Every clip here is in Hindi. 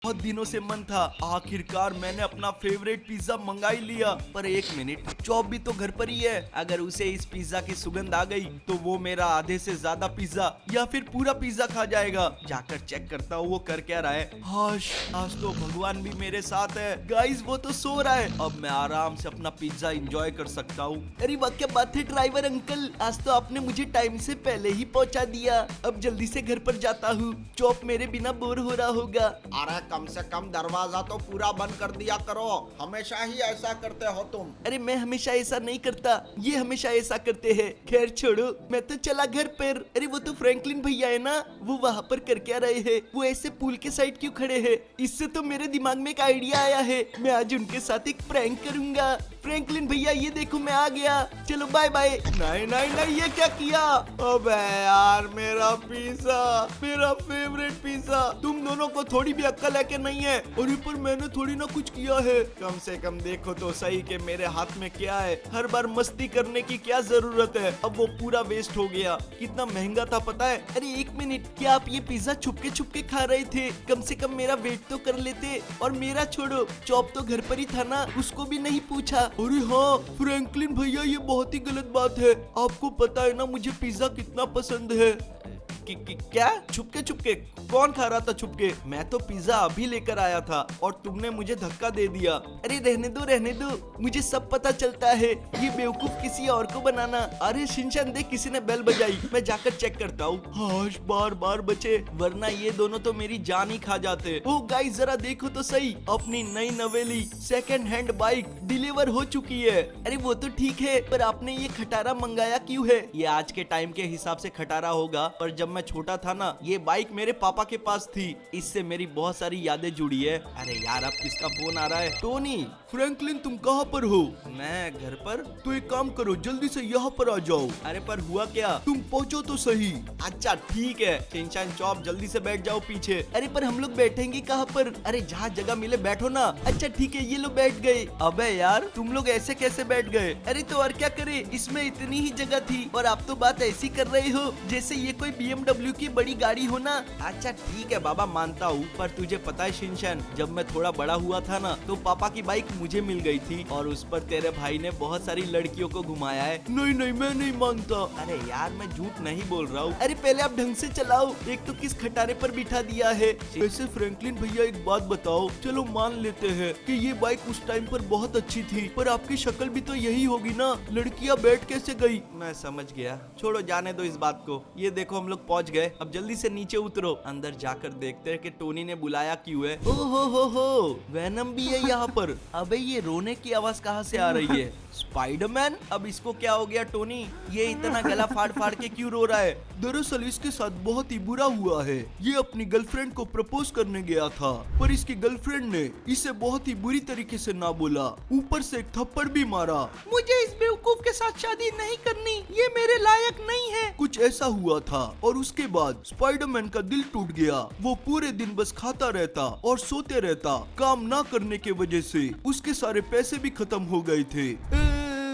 बहुत दिनों से मन था, आखिरकार मैंने अपना फेवरेट पिज्जा मंगा ही लिया। पर एक मिनट, चॉप भी तो घर पर ही है। अगर उसे इस पिज्जा की सुगंध आ गई तो वो मेरा आधे से ज्यादा पिज्जा या फिर पूरा पिज्जा खा जाएगा। जाकर चेक करता हूँ वो कर क्या रहा है। हाश, आज तो भगवान भी मेरे साथ है। गाइस वो तो सो रहा है, अब मैं आराम से अपना पिज्जा एंजॉय कर सकता हूँ। अरे वाह क्या बात है ड्राइवर अंकल, आज तो आपने मुझे टाइम से पहले ही पहुँचा दिया। अब जल्दी से घर पर जाता हूँ, चॉप मेरे बिना बोर हो रहा होगा। अरे कम से कम दरवाजा तो पूरा बंद कर दिया करो, हमेशा ही ऐसा करते हो तुम। अरे मैं हमेशा ऐसा नहीं करता, ये हमेशा ऐसा करते हैं। खैर छोड़ो, मैं तो चला घर पर। अरे वो तो फ्रैंकलिन भैया है ना, वो वहाँ पर कर क्या रहे हैं? वो ऐसे पुल के साइड क्यों खड़े हैं? इससे तो मेरे दिमाग में एक आइडिया आया है, मैं आज उनके साथ एक प्रैंक करूंगा। फ्रैंकलिन भैया ये देखो मैं आ गया, चलो बाय बाय। नहीं नहीं नहीं, ये क्या किया? अबे यार, मेरा पिज्जा, मेरा फेवरेट पिज्जा। तुम दोनों को थोड़ी भी अक्ल है कि नहीं है? अरे पर मैंने थोड़ी ना कुछ किया है। कम से कम देखो तो सही कि मेरे हाथ में क्या है। हर बार मस्ती करने की क्या जरूरत है? अब वो पूरा वेस्ट हो गया, कितना महंगा था पता है। अरे एक मिनट, क्या आप ये पिज्जा छुपके खा रहे थे? कम से कम मेरा वेट तो कर लेते। और मेरा छोड़ो, चॉप तो घर पर ही था ना, उसको भी नहीं पूछा। अरे हाँ फ्रैंकलिन भैया, ये बहुत ही गलत बात है। आपको पता है ना मुझे पिज्जा कितना पसंद है। क्या छुपके कौन खा रहा था छुपके? मैं तो पिज्जा अभी लेकर आया था और तुमने मुझे धक्का दे दिया। अरे रहने दो, मुझे सब पता चलता है, ये बेवकूफ किसी और को बनाना। अरे शिनचैन देख, किसी ने बेल बजाई, मैं जाकर चेक करता हूँ। हाश, बार बचे, वरना ये दोनों तो मेरी जान ही खा जाते। ओ गाइस जरा देखो तो सही, अपनी नई नवेली सेकंड हैंड बाइक डिलीवर हो चुकी है। अरे वो तो ठीक है, पर आपने ये खटारा मंगाया क्यों है? ये आज के टाइम के हिसाब से खटारा होगा, पर जब मैं छोटा था ना, ये बाइक मेरे पापा के पास थी। इससे मेरी बहुत सारी यादें जुड़ी है। अरे यार, अब किसका फोन आ रहा है? टोनी। फ्रैंकलिन तुम कहाँ पर हो? मैं घर पर। तो एक काम करो, जल्दी से यहाँ पर आ जाओ। अरे पर हुआ क्या? तुम पहुँचो तो सही। अच्छा ठीक है, शिनचैन चॉप जल्दी से बैठ जाओ पीछे। अरे पर हम लोग बैठेंगे कहाँ पर? अरे जहाँ जगह मिले बैठो ना। अच्छा ठीक है, ये लोग बैठ गए। अबे यार, तुम लोग ऐसे कैसे बैठ गए? अरे तो और क्या करे, इसमें इतनी ही जगह थी और आप तो बात ऐसी कर रहे हो जैसे ये कोई BMW की बड़ी गाड़ी हो ना। अच्छा ठीक है बाबा, मानता हूँ, पर तुझे पता है शिनचैन, जब मैं थोड़ा बड़ा हुआ था ना, तो पापा की बाइक मुझे मिल गई थी और उस पर तेरे भाई ने बहुत सारी लड़कियों को घुमाया है। नहीं मैं नहीं मानता। अरे यार, मैं झूठ नहीं बोल रहा हूँ। अरे पहले आप ढंग से चलाओ, एक तो किस खटारे पर बिठा दिया है। वैसे फ्रैंकलिन भैया एक बात बताओ, चलो मान लेते हैं कि ये बाइक उस टाइम पर बहुत अच्छी थी, पर आपकी शक्ल भी तो यही होगी ना, लड़कियां बैठ कैसे गई? मैं समझ गया, छोड़ो जाने दो इस बात को। ये देखो हम लोग पहुंच गए, अब जल्दी से नीचे उतरो। अंदर जाकर देखते हैं कि टोनी ने बुलाया क्यों है। ओ हो, वेनम भी है यहाँ पर। अबे ये रोने की आवाज कहाँ से आ रही है? स्पाइडरमैन? अब इसको क्या हो गया टोनी? ये इतना गला फाड़ के क्यों रो रहा है? दरअसल इसके साथ बहुत ही बुरा हुआ है। ये अपनी गर्लफ्रेंड को प्रपोज करने गया था, पर इसकी गर्लफ्रेंड ने इसे बहुत ही बुरी तरीके से ना बोला, ऊपर से एक थप्पड़ भी मारा। मुझे इस बेवकूफ के साथ शादी नहीं करनी, ये मेरे लायक नहीं है, कुछ ऐसा हुआ था। और उसके बाद स्पाइडरमैन का दिल टूट गया। वो पूरे दिन बस खाता रहता और सोते रहता। काम ना करने के वजह से उसके सारे पैसे भी खत्म हो गए थे।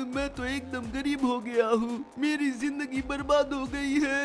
मैं तो एकदम गरीब हो गया हूँ, मेरी जिंदगी बर्बाद हो गई है।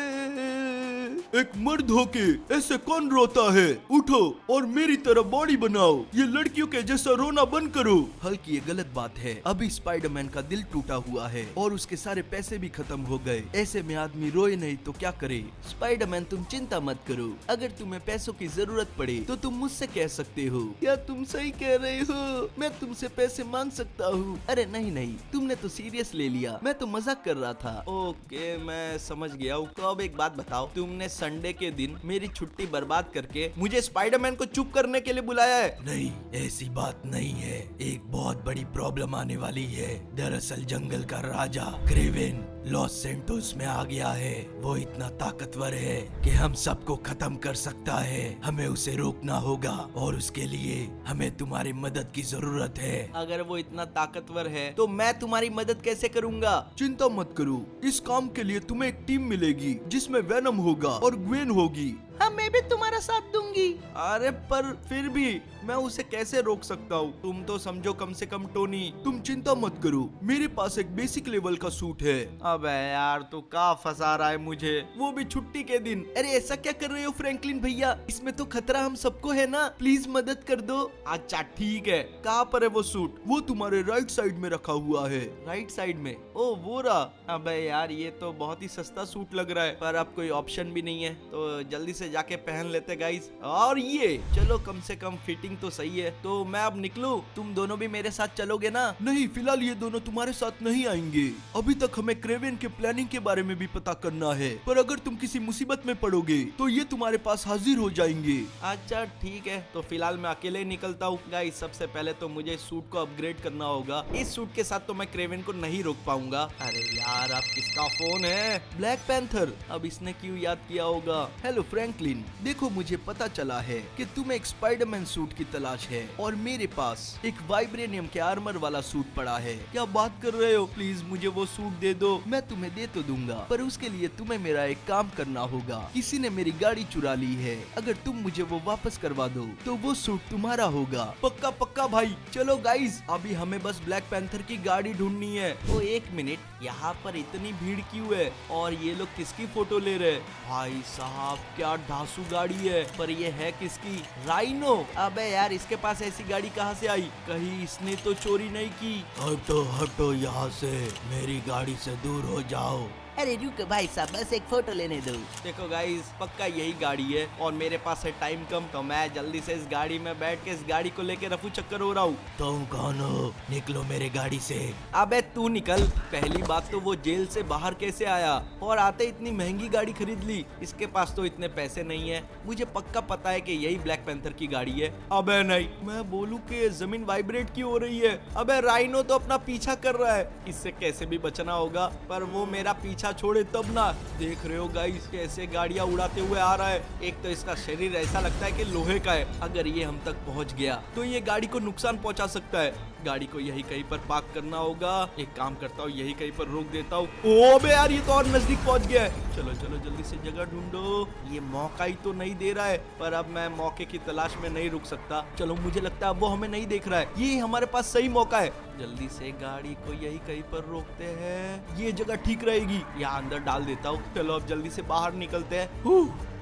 एक मर्द होके ऐसे कौन रोता है? उठो और मेरी तरह बॉडी बनाओ, ये लड़कियों के जैसा रोना बंद करो। हल्की ये गलत बात है, अभी स्पाइडरमैन का दिल टूटा हुआ है और उसके सारे पैसे भी खत्म हो गए। ऐसे में आदमी रोए नहीं तो क्या करे? स्पाइडरमैन तुम चिंता मत करो, अगर तुम्हें पैसों की जरूरत पड़े तो तुम मुझसे कह सकते हो। क्या तुम सही कह रहे हो? मैं तुमसे पैसे मांग सकता हूँ। अरे नहीं, तुमने तो सीरियस ले लिया, मैं तो मजाक कर रहा था। ओके मैं समझ गया हूँ। तो अब एक बात बताओ, तुमने संडे के दिन मेरी छुट्टी बर्बाद करके मुझे स्पाइडरमैन को चुप करने के लिए बुलाया है? नहीं, ऐसी बात नहीं है, एक बहुत बड़ी प्रॉब्लम आने वाली है। दरअसल जंगल का राजा क्रेवेन लॉस सेंटोस में आ गया है। वो इतना ताकतवर है कि हम सबको खत्म कर सकता है। हमें उसे रोकना होगा और उसके लिए हमें तुम्हारी मदद की जरूरत है। अगर वो इतना ताकतवर है तो मैं तुम्हारी मदद कैसे करूंगा? चिंता मत करो, इस काम के लिए तुम्हें एक टीम मिलेगी जिसमें वेनम होगा और ग्वेन होगी। हाँ मैं भी तुम्हारा साथ दूंगी। अरे पर फिर भी मैं उसे कैसे रोक सकता हूँ? तुम तो समझो कम से कम टोनी। तुम चिंता मत करो, मेरे पास एक बेसिक लेवल का सूट है। अबे यार तू कहाँ फंसा रहा है मुझे, वो भी छुट्टी के दिन। अरे ऐसा क्या कर रहे हो फ्रैंकलिन भैया, इसमें तो खतरा हम सबको है ना, प्लीज मदद कर दो। अच्छा ठीक है, कहाँ पर है वो सूट? वो तुम्हारे राइट साइड में रखा हुआ है। राइट साइड में? ओ वो रहा। अबे यार ये तो बहुत ही सस्ता सूट लग रहा है, पर अब कोई ऑप्शन भी नहीं है, तो जल्दी से जाके पहन लेते गाइस। और ये चलो कम से कम फिटिंग तो सही है। तो मैं अब निकलूं, तुम दोनों भी मेरे साथ चलोगे ना? नहीं, फिलहाल ये दोनों तुम्हारे साथ नहीं आएंगे। अभी तक हमें क्रेवेन के प्लानिंग के बारे में भी पता करना है, पर अगर तुम किसी मुसीबत में पड़ोगे तो ये तुम्हारे पास हाजिर हो जाएंगे। अच्छा ठीक है, तो फिलहाल मैं अकेले ही निकलता हूँ। गाइस सबसे पहले तो मुझे सूट को अपग्रेड करना होगा। इस सूट के साथ तो मैं क्रेवेन को नहीं रोक पाऊंगा। अरे यार अब किसका फोन है? Black panther. अब इसने क्यों याद किया होगा? हेलो फ्रैंकलिन, देखो मुझे पता चला है कि तुम्हें एक स्पाइडरमैन सूट की तलाश है और मेरे पास एक वाइब्रेनियम के आर्मर वाला सूट पड़ा है। क्या बात कर रहे हो? प्लीज मुझे वो सूट दे दो। मैं तुम्हें दे तो दूंगा, पर उसके लिए तुम्हें मेरा एक काम करना होगा। किसी ने मेरी गाड़ी चुरा ली है, अगर तुम मुझे वो वापस करवा दो तो वो सूट तुम्हारा होगा। पक्का पक्का भाई। चलो गाइस, अभी हमें बस ब्लैक पैंथर की गाड़ी ढूंढनी है। ओ एक मिनट, यहाँ पर इतनी भीड़ क्यों है और ये लोग किसकी फोटो ले रहे? भाई साहब क्या ढासू गाड़ी है, पर ये है किसकी? राइनो। अबे यार इसके पास ऐसी गाड़ी कहाँ से आई? कहीं इसने तो चोरी नहीं की? हटो हटो यहाँ से, मेरी गाड़ी से दूर हो जाओ। अरे रुको भाई साहब, बस एक फोटो लेने दो। देखो गाइस, पक्का यही गाड़ी है और मेरे पास है टाइम कम, तो मैं जल्दी से इस गाड़ी में बैठ के इस गाड़ी को लेके रफू चक्कर हो रहा हूँ। तुम कौन हो? निकलो मेरे गाड़ी से। अबे तू निकल। पहली बात तो वो जेल से बाहर कैसे आया और आते इतनी महंगी गाड़ी खरीद ली? इसके पास तो इतने पैसे नहीं है। मुझे पक्का पता है कि यही ब्लैक पैंथर की गाड़ी है। अबे नहीं, मैं बोलूँ कि जमीन वाइब्रेट क्यों हो रही है? अबे राइनो तो अपना पीछा कर रहा है, इससे कैसे भी बचना होगा, पर वो मेरा पीछा छोड़े तब ना। देख रहे हो गाइस कैसे गाड़ियां उड़ाते हुए आ रहा है। एक तो इसका शरीर ऐसा लगता है कि लोहे का है, अगर ये हम तक पहुंच गया तो ये गाड़ी को नुकसान पहुंचा सकता है। गाड़ी को यही कहीं पर पार्क करना होगा। एक काम करता हूँ, यही कहीं पर रोक देता हूँ। ओ बे यार, ये तो और नजदीक पहुंच गया है। चलो चलो जल्दी से जगह ढूंढो। ये मौका ही तो नहीं दे रहा है, पर अब मैं मौके की तलाश में नहीं रुक सकता। चलो मुझे लगता है अब वो हमें नहीं देख रहा है, ये हमारे पास सही मौका है। जल्दी से गाड़ी को यही कहीं पर रोकते हैं, ये जगह ठीक रहेगी। यहाँ अंदर डाल देता हूँ। चलो अब जल्दी से बाहर निकलते हैं।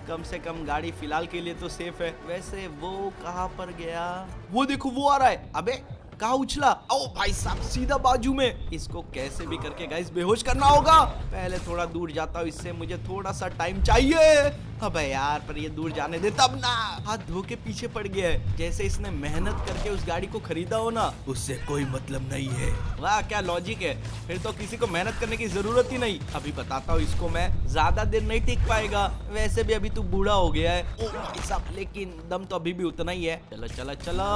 कम से कम गाड़ी फिलहाल के लिए तो सेफ है। वैसे वो कहाँ पर गया? वो देखो वो आ रहा है। अबे कहाँ उछला? ओ भाई साहब सीधा बाजू में। इसको कैसे भी करके गाइस बेहोश करना होगा। पहले थोड़ा दूर जाता हूँ, इससे मुझे थोड़ा सा टाइम चाहिए। अबे यार पर ये दूर जाने दे तब ना। हाथ धो के पीछे पड़ गया है, जैसे इसने मेहनत करके उस गाड़ी को खरीदा हो ना, उससे कोई मतलब नहीं है। वाह क्या लॉजिक है, फिर तो किसी को मेहनत करने की जरूरत ही नहीं। अभी बताता हूँ इसको मैं, ज्यादा देर नहीं टिक पाएगा। वैसे भी अभी तू बूढ़ा हो गया है। ओ भाई साहब, लेकिन दम तो अभी भी उतना ही है। चलो चलो चलो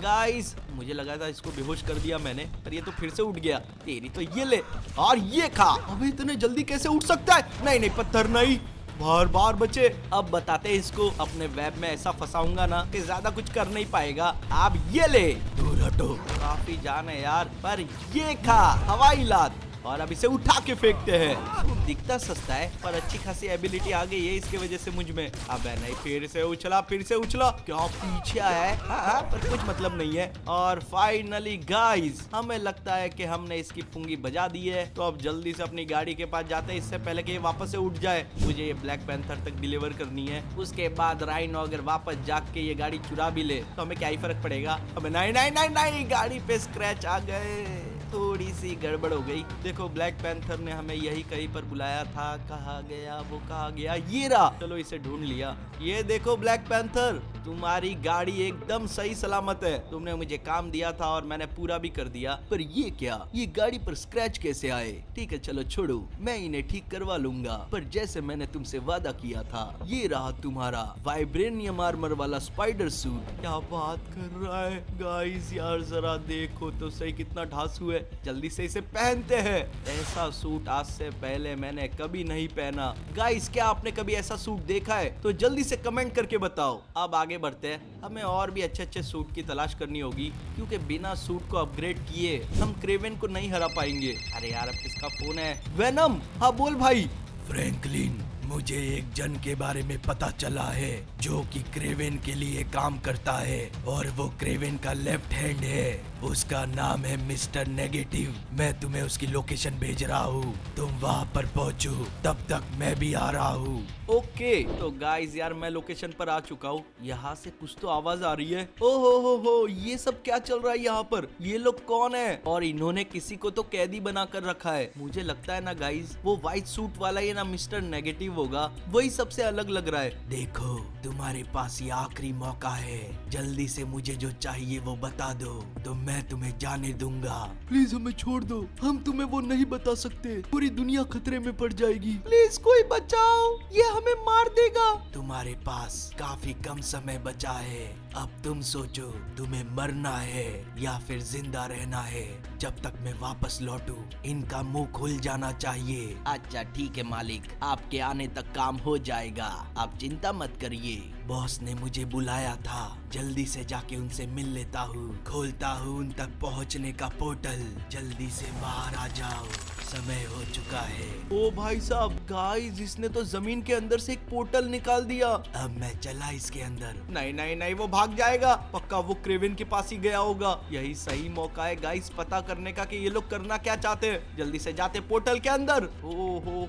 गाइस, मुझे लगा था इसको बेहोश कर दिया मैंने, पर ये तो फिर से उठ गया। तेरी तो ये ले और ये खा। अबे इतने जल्दी कैसे उठ सकता है? नहीं नहीं, पत्थर नहीं, बार बार बचे। अब बताते हैं इसको, अपने वेब में ऐसा फंसाऊंगा ना कि ज्यादा कुछ कर नहीं पाएगा। आप ये ले, दूर हटो। काफी जान है यार, पर ये खा हवाई लात, और अब इसे उठा के फेंकते हैं। दिखता सस्ता है पर अच्छी खासी एबिलिटी आ गई है इसके वजह से मुझ में। अबे नहीं, फिर से उछला, फिर से उछला। क्या पीछे आया है? हाँ, पर कुछ मतलब नहीं है। और फाइनली गाइस, हमें लगता है कि हमने इसकी पुंगी बजा दी है। तो अब जल्दी से अपनी गाड़ी के पास जाते हैं, इससे पहले कि ये वापस से उठ जाए। मुझे ये ब्लैक पैंथर तक डिलीवर करनी है। उसके बाद राइनो अगर वापस जाग के ये गाड़ी चुरा भी ले तो हमें क्या ही फर्क पड़ेगा। अब नहीं नहीं नहीं नहीं, गाड़ी पे स्क्रैच आ गए, थोड़ी सी गड़बड़ हो गई। देखो ब्लैक पैंथर ने हमें यही कहीं पर बुलाया था, कहाँ गया वो, कहाँ गया? ये रहा। चलो इसे ढूंढ लिया। ये देखो ब्लैक पैंथर, तुम्हारी गाड़ी एकदम सही सलामत है। तुमने मुझे काम दिया था और मैंने पूरा भी कर दिया। पर ये क्या, ये गाड़ी पर स्क्रैच कैसे आए? ठीक है चलो छोड़ो, मैं इन्हें ठीक करवा लूंगा। पर जैसे मैंने तुमसे वादा किया था, ये रहा तुम्हारा वाइब्रेनियम आर्मर वाला स्पाइडर सूट। क्या बात कर रहा है गाइस, यार जरा देखो तो सही कितना ढांसू है। जल्दी से इसे पहनते हैं। ऐसा सूट आज से पहले मैंने कभी नहीं पहना। गाइस क्या आपने कभी ऐसा सूट देखा है? तो जल्दी से कमेंट करके बताओ। अब आगे बढ़ते हैं, हमें और भी अच्छे अच्छे सूट की तलाश करनी होगी, क्योंकि बिना सूट को अपग्रेड किए हम क्रेवेन को नहीं हरा पाएंगे। अरे यार अब किसका फोन है? वेनम। हाँ बोल भाई। फ्रैंकलिन, मुझे एक जन के बारे में पता चला है जो कि क्रेवेन के लिए काम करता है और वो क्रेवेन का लेफ्ट हैंड है। उसका नाम है मिस्टर नेगेटिव। मैं तुम्हें उसकी लोकेशन भेज रहा हूँ, तुम वहाँ पर पहुँचो, तब तक मैं भी आ रहा हूँ। ओके तो गाइस यार मैं लोकेशन पर आ चुका हूँ। यहाँ से कुछ तो आवाज आ रही है। ओ हो ये सब क्या चल रहा है यहाँ पर? ये लोग कौन है? और इन्होंने किसी को तो कैदी बना कर रखा है। मुझे लगता है ना गाइस वो व्हाइट सूट वाला ये ना मिस्टर नेगेटिव होगा, वही सबसे अलग लग रहा है। देखो तुम्हारे पास ये आखिरी मौका है, जल्दी से मुझे जो चाहिए वो बता दो तो मैं तुम्हें जाने दूंगा। प्लीज हमें छोड़ दो, हम तुम्हें वो नहीं बता सकते, पूरी दुनिया खतरे में पड़ जाएगी। प्लीज कोई बचाओ, ये हमें मार देगा। तुम्हारे पास काफी कम समय बचा है, अब तुम सोचो तुम्हें मरना है या फिर जिंदा रहना है। जब तक मैं वापस लौटूं इनका मुंह खुल जाना चाहिए। अच्छा ठीक है मालिक, आपके आने तक काम हो जाएगा, आप चिंता मत करिए। बॉस ने मुझे बुलाया था, जल्दी से जाके उनसे मिल लेता हूँ, खोलता हूँ उन तक पहुँचने का पोर्टल। जल्दी से बाहर आ जाओ, समय हो चुका है। ओ भाई साहब गाइस इसने तो जमीन के अंदर से एक पोर्टल निकाल दिया। अब मैं चला इसके अंदर। नहीं वो भाग जाएगा, पक्का वो क्रेवेन के पास ही गया होगा। यही सही मौका है गाइस पता करने का कि ये लोग करना क्या चाहते हैं। जल्दी से जाते पोर्टल के अंदर। ओ हो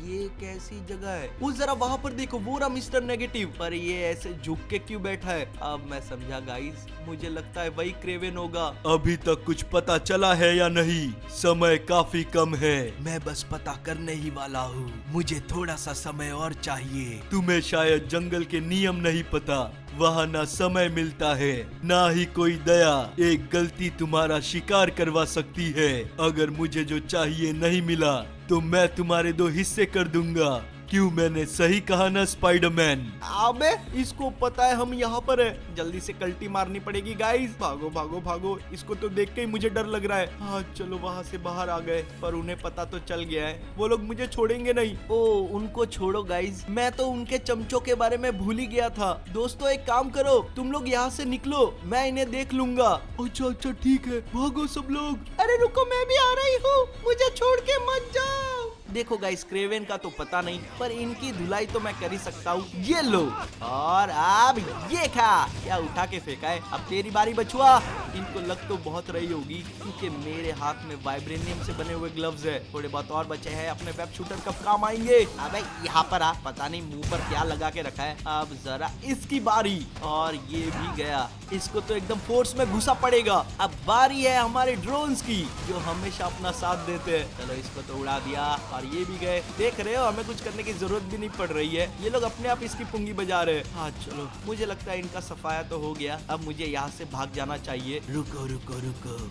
ये कैसी जगह है? वो जरा वहाँ पर देखो, वो रहा मिस्टर नेगेटिव, पर ये ऐसे झुक के क्यों बैठा है? अब मैं समझा गाइस, मुझे लगता है वही क्रेवेन होगा। अभी तक कुछ पता चला है या नहीं? समय काफी कम है, मैं बस पता करने ही वाला हूँ, मुझे थोड़ा सा समय और चाहिए। तुम्हें शायद जंगल के नियम नहीं पता, वहाँ ना समय मिलता है ना ही कोई दया। एक गलती तुम्हारा शिकार करवा सकती है। अगर मुझे जो चाहिए नहीं मिला तो मैं तुम्हारे 2 हिस्से कर दूंगा। क्यों मैंने सही कहा ना स्पाइडरमैन? अबे इसको पता है हम यहाँ पर है। जल्दी से कल्टी मारनी पड़ेगी गाइस। भागो, इसको तो देख के ही मुझे डर लग रहा है। हाँ चलो वहाँ से बाहर आ गए, पर उन्हें पता तो चल गया है, वो लोग मुझे छोड़ेंगे नहीं। ओ उनको छोड़ो गाइस, मैं तो उनके चमचों के बारे में भूल ही गया था। दोस्तों एक काम करो, तुम लोग यहाँ से निकलो, मैं इन्हें देख लूंगा। अच्छा ठीक है, भागो सब लोग। अरे रुको, मैं भी आ रही हूँ, मुझे छोड़ के मत जाओ। देखो गाइस क्रेवेन का तो पता नहीं, पर इनकी धुलाई तो मैं कर ही सकता हूँ। ये लो, और अब ये खा। क्या उठा के फेंका है? अब तेरी बारी बचुआ। इनको लग तो बहुत रही होगी क्योंकि मेरे हाथ में वाइब्रेनियम से बने हुए ग्लव्स है। थोड़े बहुत और बचे हैं, अपने वेब शूटर कब काम आएंगे? अबे यहाँ पर आ, पता नहीं मुंह पर क्या लगा के रखा है। अब जरा इसकी बारी, और ये भी गया। इसको तो एकदम फोर्स में घुसा पड़ेगा। अब बारी है हमारे ड्रोन्स की, जो हमेशा अपना साथ देते हैं। चलो इसको तो उड़ा दिया, और ये भी गए। देख रहे हो, हमें कुछ करने की जरूरत भी नहीं पड़ रही है, ये लोग अपने आप इसकी पुंगी बजा रहे हैं। हाँ चलो, मुझे लगता है इनका सफाया तो हो गया। अब मुझे यहाँ से भाग जाना चाहिए। रुको,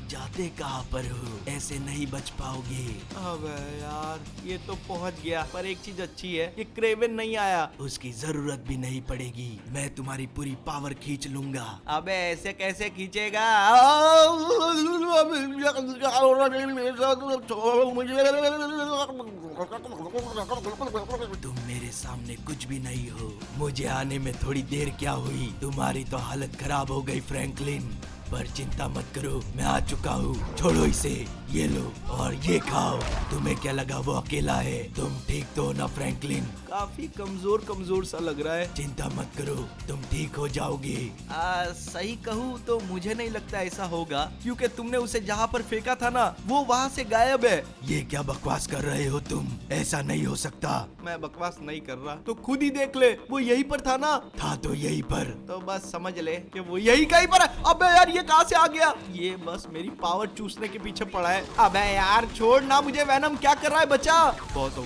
जाते कहाँ पर हो? ऐसे नहीं बच पाओगे। अबे यार ये तो पहुँच गया, पर एक चीज अच्छी है, ये क्रेवेन नहीं आया। उसकी जरूरत भी नहीं पड़ेगी, मैं तुम्हारी पूरी पावर खींच लूंगा। अबे ऐसे कैसे खींचेगा? तुम मेरे सामने कुछ भी नहीं हो, मुझे आने में थोड़ी देर क्या हुई, तुम्हारी तो हालत खराब हो गई फ्रैंकलिन। पर चिंता मत करो, मैं आ चुका हूँ। छोड़ो इसे, ये लो और ये खाओ। तुम्हें क्या लगा वो अकेला है? तुम ठीक तो हो ना फ्रैंकलिन? काफी कमजोर सा लग रहा है। चिंता मत करो, तुम ठीक हो जाओगे। सही कहूँ तो मुझे नहीं लगता ऐसा होगा, क्योंकि तुमने उसे जहाँ पर फेंका था ना, वो वहाँ से गायब है। ये क्या बकवास कर रहे हो तुम? ऐसा नहीं हो सकता। मैं बकवास नहीं कर रहा, तो खुद ही देख ले, वो यहीं पर था ना। था तो यहीं पर, तो बस समझ ले कि वो यही कहीं पर है। अबे यार ये कहाँ से आ गया? ये बस मेरी पावर चूसने के पीछे पड़ा है। अबे यार छोड़ ना मुझे, वैनम क्या कर रहा है बच्चा? बहुत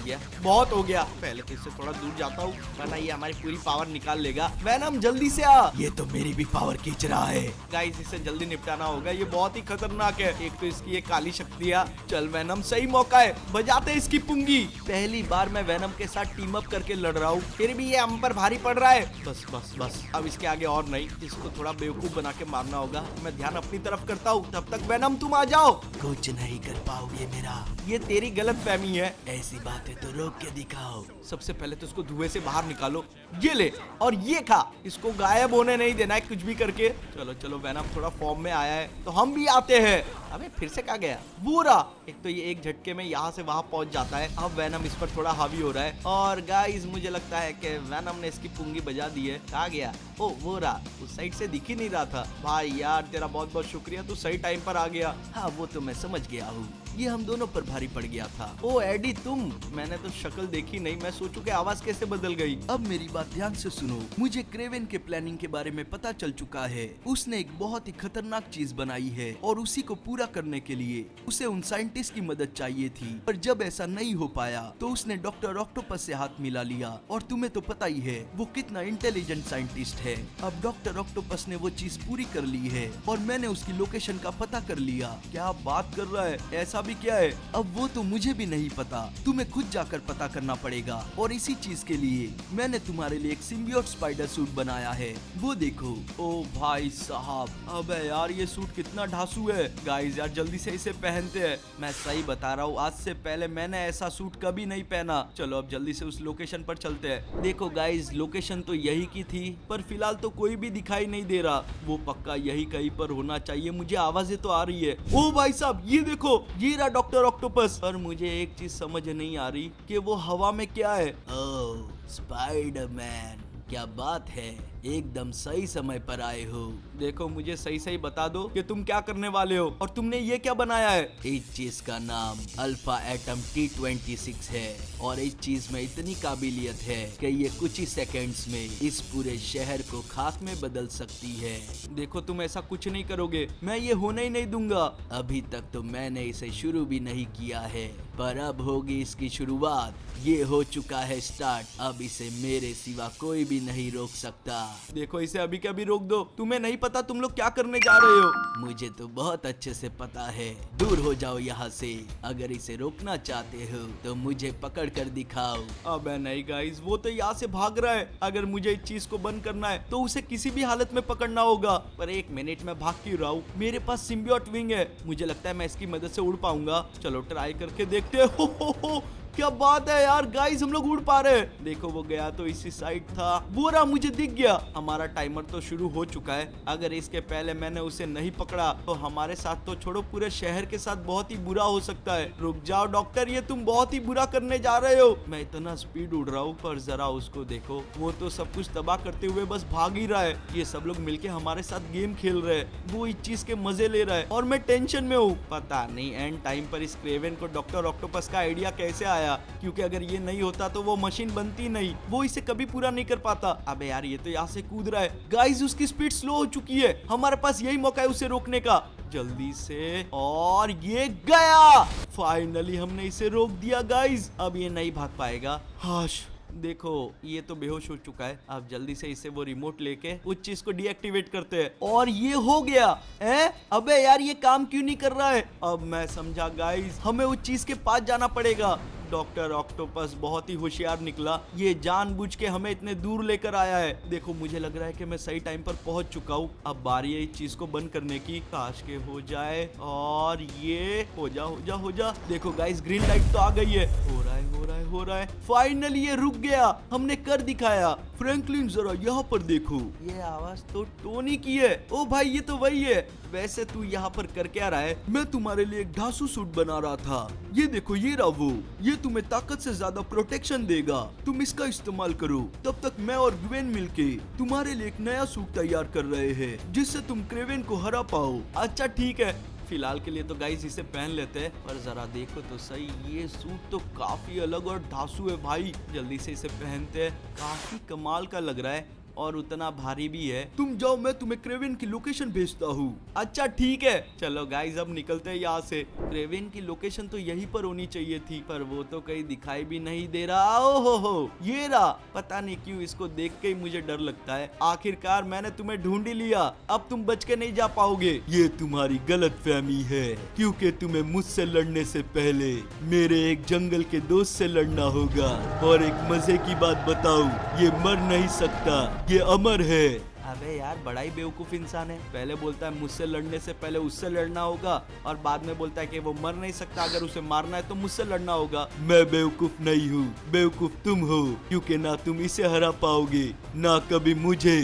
हो गया। पहले तो इससे थोड़ा दूर जाता हूँ, वरना ये हमारी पूरी पावर निकाल लेगा। वैनम जल्दी से आ। ये तो मेरी भी पावर खींच रहा है। गाइस इसे जल्दी निपटाना होगा, ये बहुत ही खतरनाक है। एक तो इसकी ये काली शक्तियाँ। चल वैनम, सही मौका है, बजाते इसकी पुंगी। पहली बार मैं वैनम के साथ टीम अप करके लड़ रहा हूँ, फिर भी ये हम पर भारी पड़ रहा है। बस अब इसके आगे और नहीं, इसको थोड़ा बेवकूफ बना के मारना होगा। मैं ध्यान अपनी तरफ करता हूँ, तब तक वेनम तुम आ जाओ। कुछ नहीं कर पाओगे मेरा। ये तेरी गलत फहमी है। ऐसी बातें तो रोक के दिखाओ। सबसे पहले तो इसको धुएं से बाहर निकालो, ये ले और ये खा। इसको गायब होने नहीं देना है कुछ भी करके। चलो चलो वेनम थोड़ा फॉर्म में आया है तो हम भी आते हैं। अबे फिर से कहाँ गया वो रहा। एक तो ये एक झटके में यहाँ से वहां पहुंच जाता है। अब वेनम इस पर थोड़ा हावी हो रहा है और गाइस मुझे लगता है कि वेनम ने इसकी पुंगी बजा दी है। कहाँ गया? ओ वो रहा, उस साइड से दिख ही नहीं रहा था। भाई यार तेरा बहुत बहुत शुक्रिया, तू सही टाइम पर आ गया। हाँ वो तो मैं समझ गया हूँ, ये हम दोनों पर भारी पड़ गया था। ओ एडी तुम, मैंने तो शक्ल देखी नहीं, मैं सोचूं कि आवाज कैसे बदल गई। अब मेरी बात ध्यान से सुनो। मुझे क्रेवेन के प्लानिंग के बारे में पता चल चुका है। उसने एक बहुत ही खतरनाक चीज बनाई है और उसी को पूरा करने के लिए उसे उन साइंटिस्ट की मदद चाहिए थी। पर जब ऐसा नहीं हो पाया तो उसने डॉक्टर ऑक्टोपस से हाथ मिला लिया। और तुम्हें तो पता ही है वो कितना इंटेलिजेंट साइंटिस्ट है। अब डॉक्टर ऑक्टोपस ने वो चीज पूरी कर ली है और मैंने उसकी लोकेशन का पता कर लिया। क्या बात कर रहा है? ऐसा भी क्या है? अब वो तो मुझे भी नहीं पता, तुम्हें खुद जाकर पता करना पड़ेगा। और इसी चीज के लिए मैंने तुम्हारे लिए एक सिम्बियोट स्पाइडर सूट बनाया है, वो देखो। ओ भाई साहब, अबे यार ये सूट कितना ढासू है। गाइस यार जल्दी से इसे पहनते हैं। मैं सही बता रहा हूँ, आज से पहले मैंने ऐसा सूट कभी नहीं पहना। चलो अब जल्दी से उस लोकेशन पर चलते हैं। देखो गाइस लोकेशन तो यही की थी, पर फिलहाल तो कोई भी दिखाई नहीं दे रहा। वो पक्का यही कहीं पर होना चाहिए, मुझे आवाजें तो आ रही है। ओ भाई साहब ये देखो, ये रहा डॉक्टर ऑक्टोपस। पर मुझे एक चीज समझ नहीं आ रही कि वो हवा में क्या है। ओह स्पाइडरमैन, क्या बात है, एकदम सही समय पर आए हो। देखो मुझे सही सही बता दो कि तुम क्या करने वाले हो और तुमने ये क्या बनाया है। इस चीज का नाम अल्फा एटम T26 है और इस चीज में इतनी काबिलियत है कि ये कुछ ही सेकंड्स में इस पूरे शहर को खाक में बदल सकती है। देखो तुम ऐसा कुछ नहीं करोगे, मैं ये होने ही नहीं दूंगा। अभी तक तो मैंने इसे शुरू भी नहीं किया है, पर अब होगी इसकी शुरुआत। ये हो चुका है स्टार्ट, अब इसे मेरे सिवा कोई भी नहीं रोक सकता। देखो इसे अभी के अभी रोक दो। तुम्हें नहीं पता तुम लोग क्या करने जा रहे हो। मुझे तो बहुत अच्छे से पता है, दूर हो जाओ यहाँ से। अगर इसे रोकना चाहते हो तो मुझे पकड़ कर दिखाओ। अबे नहीं गाइस, वो तो यहाँ से भाग रहा है। अगर मुझे इस चीज को बंद करना है तो उसे किसी भी हालत में पकड़ना होगा। पर एक मिनट में भाग क्यों रहा हूँ, मेरे पास सिम्बियोट विंग है। मुझे लगता है मैं इसकी मदद से उड़ पाऊंगा। चलो ट्राई करके देखते हैं। हो क्या बात है यार गाइस, हम लोग उड़ पा रहे हैं। देखो वो गया तो इसी साइड था, वो रहा, मुझे दिख गया। हमारा टाइमर तो शुरू हो चुका है। अगर इसके पहले मैंने उसे नहीं पकड़ा तो हमारे साथ तो छोड़ो, पूरे शहर के साथ बहुत ही बुरा हो सकता है। रुक जाओ डॉक्टर, ये तुम बहुत ही बुरा करने जा रहे हो। मैं इतना स्पीड उड़ रहा हूँ, पर जरा उसको देखो, वो तो सब कुछ तबाह करते हुए बस भाग ही रहा है। ये सब लोग मिलके हमारे साथ गेम खेल रहे हैं, वो इस चीज के मजे ले रहा है और मैं टेंशन में हूँ। पता नहीं एंड टाइम पर इस क्रेवेन को डॉक्टर ऑक्टोपस का आइडिया कैसे आया, क्योंकि अगर ये नहीं होता तो वो मशीन बनती नहीं, वो इसे कभी पूरा नहीं कर पाता। अबे यार ये तो यहाँ से कूद रहा है। गाइस उसकी स्पीड स्लो हो चुकी है, हमारे पास यही मौका है उसे रोकने का। जल्दी से, और ये गया। फाइनली हमने इसे रोक दिया गाइस, अब ये नहीं भाग पाएगा। हाश देखो ये तो बेहोश हो चुका है। अब जल्दी से इसे वो रिमोट लेके उस चीज को डीएक्टिवेट करते हैं और ये हो गया है। अबे यार ये काम क्यों नहीं कर रहा है। अब मैं समझा गाइस, हमें उस चीज के पास जाना पड़ेगा। डॉक्टर ऑक्टोपस बहुत ही होशियार निकला, ये जानबूझ के हमें इतने दूर लेकर आया है। देखो मुझे लग रहा है कि मैं सही टाइम पर पहुंच चुका हूँ। अब बारी है इस चीज को बंद करने की। काश के हो जाए, और ये हो जा हो जा हो जा। देखो गाइस ग्रीन लाइट तो आ गई है। हो रहा है हो रहा है हो रहा है। फाइनली ये रुक गया, हमने कर दिखाया। फ्रैंकलिन जरा यहाँ पर देखो, ये आवाज तो टोनी की है। ओ भाई ये तो वही है। वैसे तू यहाँ पर कर क्या रहा है। मैं तुम्हारे लिए एक ढासू सूट बना रहा था, ये देखो ये रहा वो। ये तुम्हें ताकत से ज्यादा प्रोटेक्शन देगा, तुम इसका इस्तेमाल करो। तब तक मैं और ग्वेन मिलके तुम्हारे लिए एक नया सूट तैयार कर रहे हैं, जिससे तुम क्रेवेन को हरा पाओ। अच्छा ठीक है, फिलहाल के लिए तो गाइस इसे पहन लेते हैं। पर जरा देखो तो सही, ये सूट तो काफी अलग और ढासू है भाई। जल्दी से इसे पहनते हैं, काफी कमाल का लग रहा है और उतना भारी भी है। तुम जाओ, मैं तुम्हें क्रेवेन की लोकेशन भेजता हूँ। अच्छा ठीक है, चलो गाइस अब निकलते हैं यहाँ से। क्रेवेन की लोकेशन तो यहीं पर होनी चाहिए थी, पर वो तो कहीं दिखाई भी नहीं दे रहा। ओहो हो, ये रहा। पता नहीं क्यों इसको देख के ही मुझे डर लगता है। आखिरकार मैंने तुम्हें ढूंढ ही लिया, अब तुम बच के नहीं जा पाओगे। ये तुम्हारी गलतफहमी है, क्योंकि तुम्हें मुझसे लड़ने से पहले मेरे एक जंगल के दोस्त से लड़ना होगा। और एक मजे की बात बताऊं, ये मर नहीं सकता, ये अमर है। अबे अबे यार बड़ा ही बेवकूफ इंसान है। पहले बोलता है मुझसे लड़ने से पहले उससे लड़ना होगा और बाद में बोलता है कि वो मर नहीं सकता, अगर उसे मारना है तो मुझसे लड़ना होगा। मैं बेवकूफ नहीं हूँ, बेवकूफ तुम हो, क्योंकि ना तुम इसे हरा पाओगे ना कभी मुझे।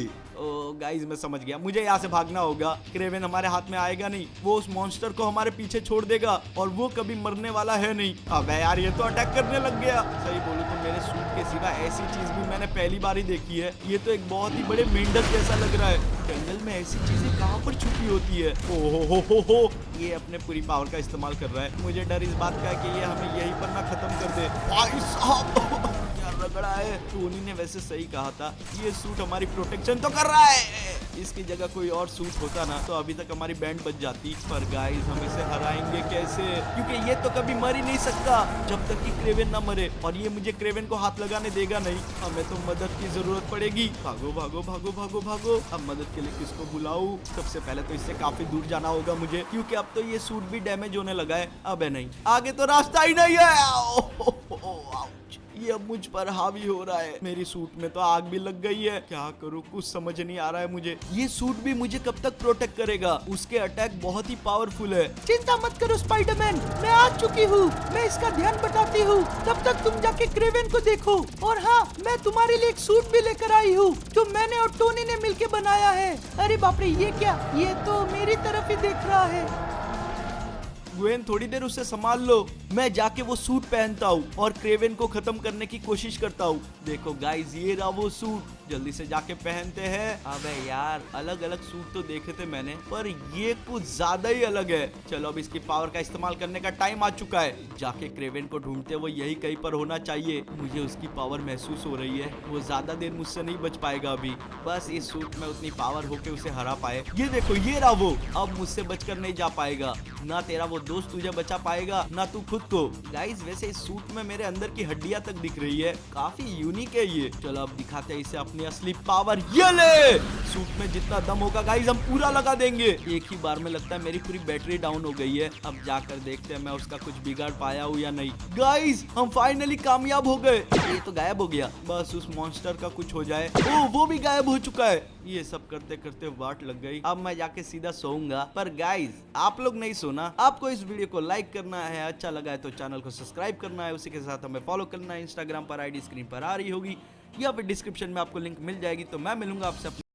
गाइस मैं समझ गया, मुझे यहाँ से भागना होगा। क्रेवेन हमारे हाथ में आएगा नहीं, वो उस मॉन्स्टर को हमारे पीछे छोड़ देगा और वो कभी मरने वाला है नहीं। अबे यार ये तो अटैक करने लग गया। सही बोलूं तो मेरे सूट के सिवा ऐसी चीज भी मैंने पहली बार ही देखी है। ये तो एक बहुत ही बड़े मेंढक जैसा लग रहा है। जंगल में ऐसी चीजें कहाँ पर छुपी होती है। ओ हो ये अपने पूरी पावर का इस्तेमाल कर रहा है। मुझे डर इस बात का है कि ये हमें यहीं पर ना खत्म कर दे। भाई साहब रगड़ा है। टोनी ने वैसे सही कहा था, ये सूट हमारी प्रोटेक्शन तो कर रहा है। इसकी जगह कोई और सूट होता ना तो अभी तक हमारी बैंड बच जाती। पर गाइस हम इसे हराएंगे कैसे, क्योंकि ये तो कभी मर ही नहीं सकता जब तक कि क्रेवेन ना मरे, और ये मुझे क्रेवेन को हाथ लगाने देगा नहीं। हमें तो मदद की जरूरत पड़ेगी। भागो भागो भागो भागो भागो। अब मदद के लिए किसको बुलाऊं? सबसे पहले तो इससे काफी दूर जाना होगा मुझे, क्योंकि अब तो ये सूट भी डैमेज होने लगा है। अबे नहीं, आगे तो रास्ता ही नहीं है। ये अब मुझ पर हावी हो रहा है। मेरी सूट में तो आग भी लग गई है। क्या करूं, कुछ समझ नहीं आ रहा है मुझे। ये सूट भी मुझे कब तक प्रोटेक्ट करेगा? उसके अटैक बहुत ही पावरफुल है। चिंता मत करो स्पाइडरमैन, मैं आ चुकी हूँ। मैं इसका ध्यान बटाती हूँ, तब तक तुम जाके क्रेवेन को देखो। और हाँ, मैं तुम्हारे लिए एक सूट भी लेकर आई हूँ जो मैंने और टोनी ने मिलके बनाया है। अरे बाप रे, ये क्या? ये तो मेरी तरफ ही देख रहा है। ग्वेन थोड़ी देर उसे संभाल लो, मैं जाके वो सूट पहनता हूँ और क्रेवेन को खत्म करने की कोशिश करता हूँ। देखो गाइस, ये रहा वो सूट, जल्दी से जाके पहनते हैं। अबे यार, अलग अलग सूट तो देखे थे मैंने, पर ये कुछ ज्यादा ही अलग है। चलो अब इसकी पावर का इस्तेमाल करने का टाइम आ चुका है। जाके क्रेवेन को ढूंढते, वो यही कहीं पर होना चाहिए। मुझे उसकी पावर महसूस हो रही है। वो ज्यादा देर मुझसे नहीं बच पाएगा अभी। बस इस सूट में उतनी पावर हो के उसे हरा पाए। ये देखो, ये रहा वो। अब मुझसे बचकर नहीं जा पाएगा। ना तेरा वो दोस्त तुझे बचा पाएगा, ना तू खुद को। गाइस वैसे इस सूट में मेरे अंदर की हड्डियां तक दिख रही है। काफी यूनिक है ये। चलो अब दिखाते हैं इसे अपनी असली पावर। ये ले, सूट में जितना दम होगा गाइस हम पूरा लगा देंगे। एक ही बार में लगता है मेरी पूरी बैटरी डाउन हो गई है। अब जाकर देखते हैं मैं उसका कुछ बिगाड़ पाया हूँ या नहीं। गाइस हम फाइनली कामयाब हो गए। ये तो गायब हो गया, बस उस मॉन्स्टर का कुछ हो जाए। ओ वो भी गायब हो चुका है। ये सब करते करते वाट लग गई। अब मैं जाके सीधा सोऊंगा। पर गाइस आप लोग नहीं सोना, आपको इस वीडियो को लाइक करना है, अच्छा लगा है तो चैनल को सब्सक्राइब करना है, उसी के साथ हमें फॉलो करना है। इंस्टाग्राम पर आईडी स्क्रीन पर आ रही होगी या फिर डिस्क्रिप्शन में आपको लिंक मिल जाएगी। तो मैं मिलूंगा आपसे